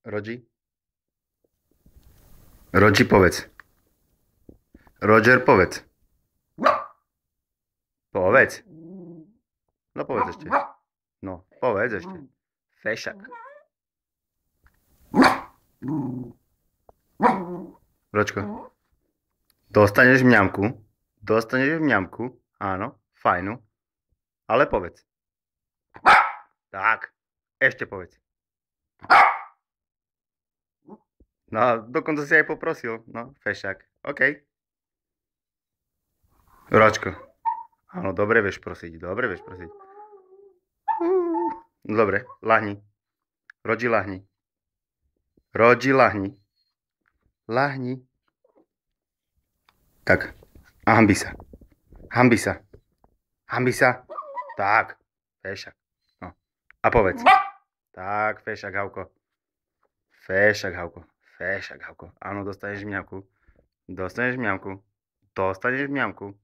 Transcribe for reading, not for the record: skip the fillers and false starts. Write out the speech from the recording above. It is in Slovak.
Rodži? Rodži, povedz. Roger, povedz. Povedz. No povedz ešte. No, povedz ešte. Fešak. Ročko. Dostaneš mňamku. Dostaneš mňamku. Áno, fajnu. Ale povedz. Tak. Ešte povedz. No, dokonca si aj poprosil. No, fešak. OK. Ročko. Áno, dobre vieš prosiť. Dobre vieš prosiť. Dobre, lahni. Rodži, lahni. Rodži, lahni. Lahni. Tak. A hanbi sa. Hanbi sa. Hanbi sa. Tak. Fešak. No. A povedz. Tak, fešak, Havko. Fešak, Havko. Fešak, Havko. Áno, dostaneš mňamku. Dostaneš mňamku. Dostaneš mňamku.